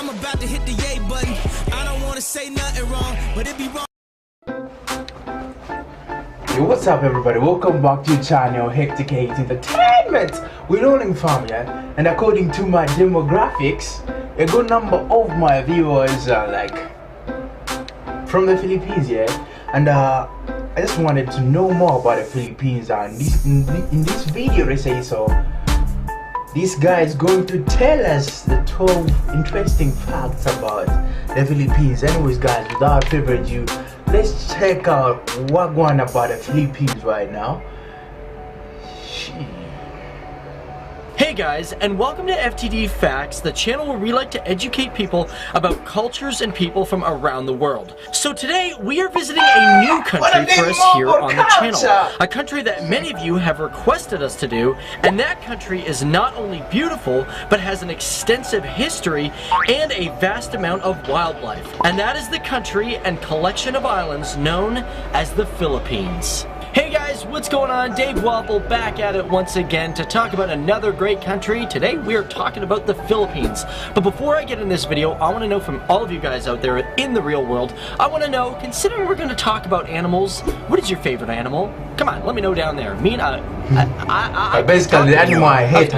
I'm about to hit the yay button. I don't want to say nothing wrong, but it be wrong. Yo, what's up everybody? Welcome back to the channel Hectique Entertainment. We're rolling fam, yeah? And according to my demographics, a good number of my viewers are like from the Philippines, yeah? And I just wanted to know more about the Philippines, and in this video they say so. This guy is going to tell us the 12 interesting facts about the Philippines. Anyways guys, without further ado, let's check out what's going on about the Philippines right now. Hey guys, and welcome to FTD Facts, the channel where we like to educate people about cultures and people from around the world. So today, we are visiting a new country for us here on the channel. A country that many of you have requested us to do, and that country is not only beautiful, but has an extensive history and a vast amount of wildlife. And that is the country and collection of islands known as the Philippines. Hey guys, what's going on? Dave Waffle back at it once again to talk about another great country. Today we are talking about the Philippines. But before I get in this video, I want to know from all of you guys out there in the real world, I want to know, considering we're going to talk about animals, what is your favorite animal? Come on, let me know down there. Me and basically the animal I hate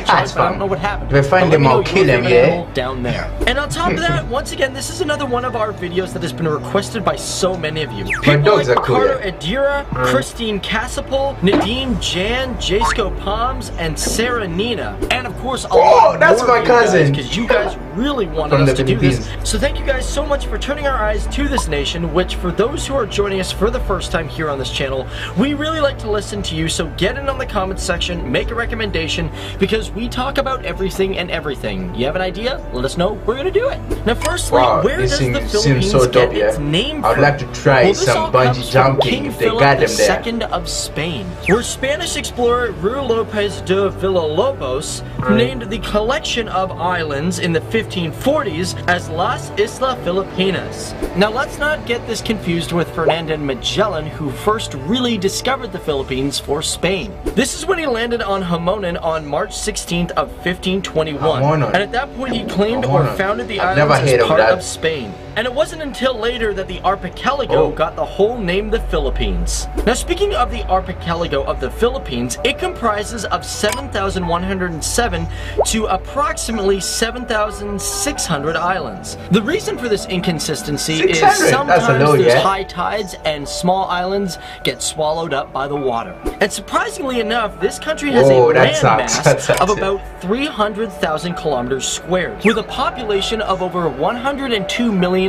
cats, but I don't know what happened. If I find them, I'll kill them, yeah? Down there. And on top of that, once again, this is another one of our videos that has been requested by so many of you. People like Carter Adira, Christine Casapol, Nadim Jan, Jasko Palms, and Sarah Nina. And of course, that's my cousin. Because you guys really wanted us to do this. So thank you guys so much for turning our eyes to this nation, which for those who are joining us for the first time here on this channel, we really like to listen to you. So get in on the comments section, make a recommendation, because we talk about everything and everything. You have an idea? Let us know. We're going to do it. Now firstly, where does the Philippines get its name from? I'd like to try some bungee jumping if they got them there. II of Spain, where Spanish explorer Ruy Lopez de Villalobos named the collection of islands in the 1540s as Las Islas Filipinas. Now let's not get this confused with Ferdinand Magellan, who first really discovered the Philippines for Spain. This is when he landed on Hamonon on March 16th of 1521, and at that point he claimed or founded the islands as part of Spain. And it wasn't until later that the archipelago got the whole name the Philippines. Now speaking of the archipelago of the Philippines, it comprises of 7,107 to approximately 7,600 islands. The reason for this inconsistency is sometimes there's high tides and small islands get swallowed up by the water. And surprisingly enough, this country has a land mass of about 300,000 kilometers squared, with a population of over 102,500,000.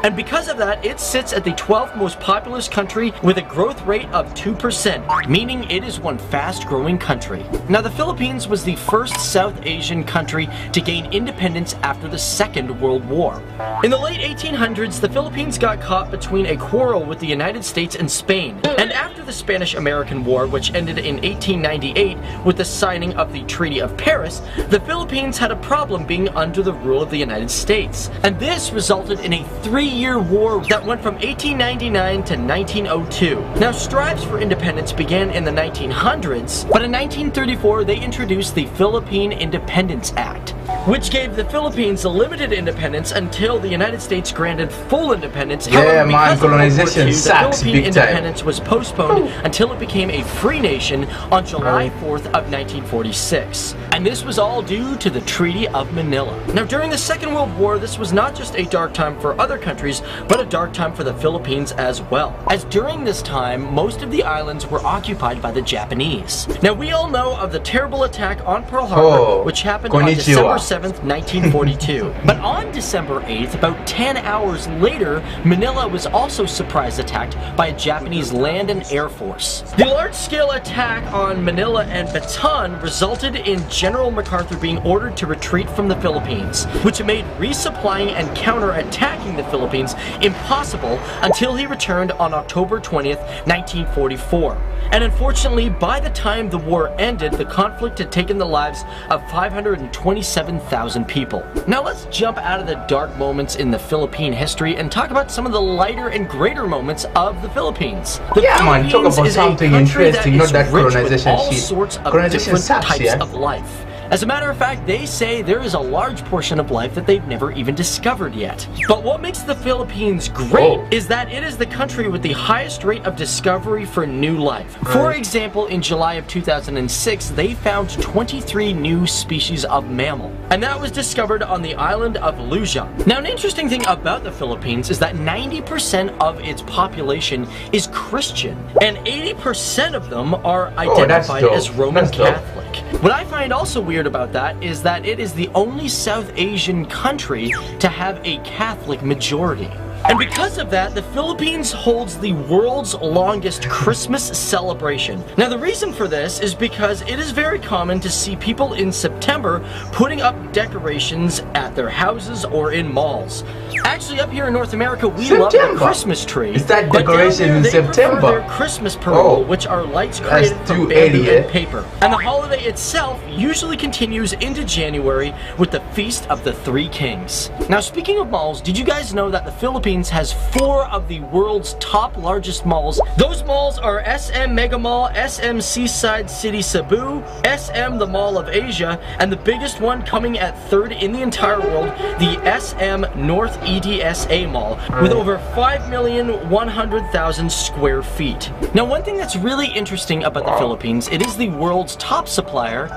And because of that, it sits at the 12th most populous country with a growth rate of 2%, meaning it is one fast-growing country. Now, the Philippines was the first South Asian country to gain independence after the Second World War. In the late 1800s, the Philippines got caught between a quarrel with the United States and Spain. And after the Spanish-American War, which ended in 1898 with the signing of the Treaty of Paris, the Philippines had a problem being under the rule of the United States. And this resulted in a 3-year war that went from 1899 to 1902. Now, strives for independence began in the 1900s, but in 1934 they introduced the Philippine Independence Act, which gave the Philippines limited independence until the United States granted full independence. Yeah, man, colonization sucks big time. The Philippine independence was postponed until it became a free nation on July 4th of 1946. And this was all due to the Treaty of Manila. Now, during the Second World War, this was not just a dark time for other countries, but a dark time for the Philippines as well, as during this time, most of the islands were occupied by the Japanese. Now, we all know of the terrible attack on Pearl Harbor, which happened on December 7th, 1942. But on December 8th, about 10 hours later, Manila was also surprise attacked by a Japanese land and air force. The large-scale attack on Manila and Bataan resulted in General MacArthur being ordered to retreat from the Philippines, which made resupplying and counter-attacking the Philippines impossible until he returned on October 20th, 1944. And unfortunately, by the time the war ended, the conflict had taken the lives of 527,000 people. Now let's jump out of the dark moments in the Philippine history and talk about some of the lighter and greater moments of the Philippines. The Philippines talk about something interesting, not that colonization all sorts of different types of life. As a matter of fact, they say there is a large portion of life that they've never even discovered yet. But what makes the Philippines great is that it is the country with the highest rate of discovery for new life. For example, in July of 2006, they found 23 new species of mammal, and that was discovered on the island of Luzon. Now, an interesting thing about the Philippines is that 90% of its population is Christian, and 80% of them are identified as Roman Catholic. What I find also weird about that is that it is the only South Asian country to have a Catholic majority. And because of that, the Philippines holds the world's longest Christmas celebration. Now, the reason for this is because it is very common to see people in September putting up decorations at their houses or in malls. Actually, up here in North America, we love the Christmas tree. Is that decoration in September? Their Christmas parole, which are lights created from bamboo and paper. And the holiday itself usually continues into January with the Feast of the Three Kings. Now, speaking of malls, did you guys know that the Philippines has 4 of the world's top largest malls? Those malls are SM Mega Mall, SM Seaside City Cebu, SM the Mall of Asia, and the biggest one coming at 3rd in the entire world, the SM North EDSA Mall, with over 5,100,000 square feet. Now, one thing that's really interesting about the Philippines, it is the world's top supplier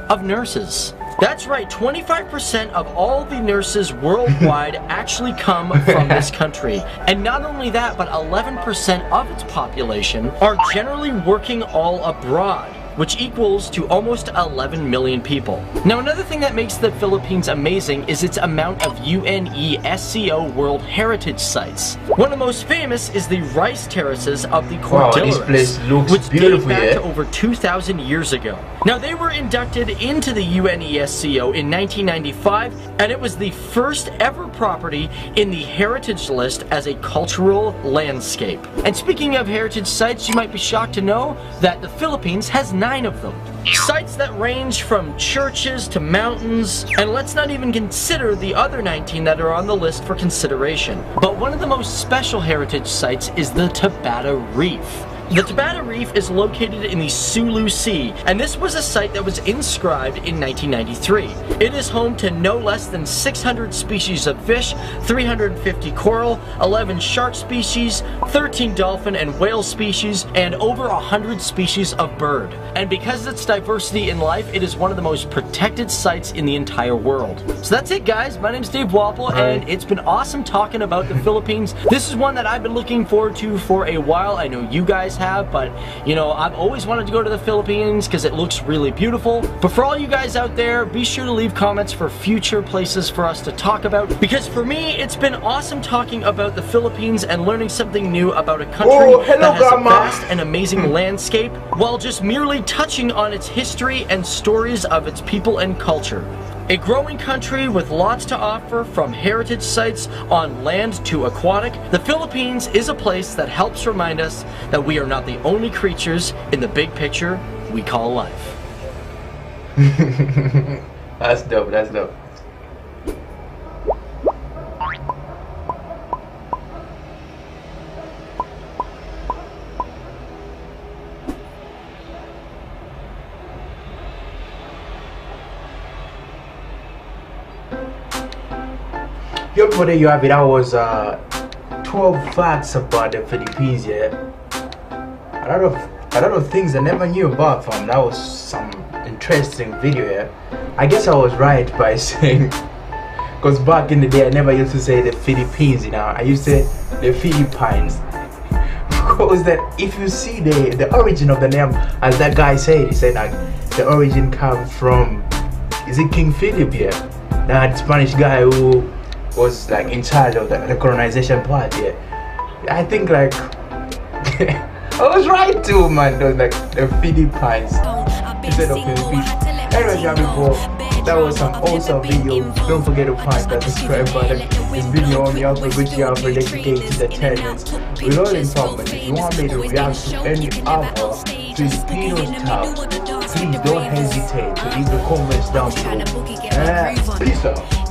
of nurses. That's right, 25% of all the nurses worldwide actually come from this country. And not only that, but 11% of its population are generally working all abroad, which equals to almost 11 million people. Now, another thing that makes the Philippines amazing is its amount of UNESCO World Heritage Sites. One of the most famous is the rice terraces of the Cordilleras, this place looks which beautiful, date back to over 2,000 years ago. Now, they were inducted into the UNESCO in 1995, and it was the first ever property in the Heritage List as a cultural landscape. And speaking of heritage sites, you might be shocked to know that the Philippines has 9 of them. Sites that range from churches to mountains, and let's not even consider the other 19 that are on the list for consideration. But one of the most special heritage sites is the Tabata Reef. The Tabata Reef is located in the Sulu Sea, and this was a site that was inscribed in 1993. It is home to no less than 600 species of fish, 350 coral, 11 shark species, 13 dolphin and whale species, and over 100 species of bird. And because of its diversity in life, it is one of the most protected sites in the entire world. So that's it, guys. My name's Dave Wapple, and it's been awesome talking about the Philippines. This is one that I've been looking forward to for a while. I know you guys have, but you know, I've always wanted to go to the Philippines because it looks really beautiful. But for all you guys out there, be sure to leave comments for future places for us to talk about, because for me, it's been awesome talking about the Philippines and learning something new about a country that has a vast and amazing landscape, while just merely touching on its history and stories of its people and culture. A growing country with lots to offer, from heritage sites on land to aquatic, the Philippines is a place that helps remind us that we are not the only creatures in the big picture we call life. That's dope, that's dope. Yo, for there you have it. That was 12 facts about the Philippines. Yeah, a lot of things I never knew about from. That was some interesting video. Yeah, I guess I was right by saying, because back in the day I never used to say the Philippines. You know, I used to say the Philippines. Because that if you see the origin of the name, as that guy said, he said like the origin comes from, is it King Philip? Yeah, that Spanish guy who was like in charge of the colonization part. Yeah, I think like I was right too, man. Those like the Philippines instead of Philippines. Anyways, yeah, before that was some awesome video. Don't forget to find that subscribe button. This video on the upper which you have for Hectique entertainment. With all information, if you want me to react to any other Filipino stuff, please don't hesitate to leave the comments down below. Peace out.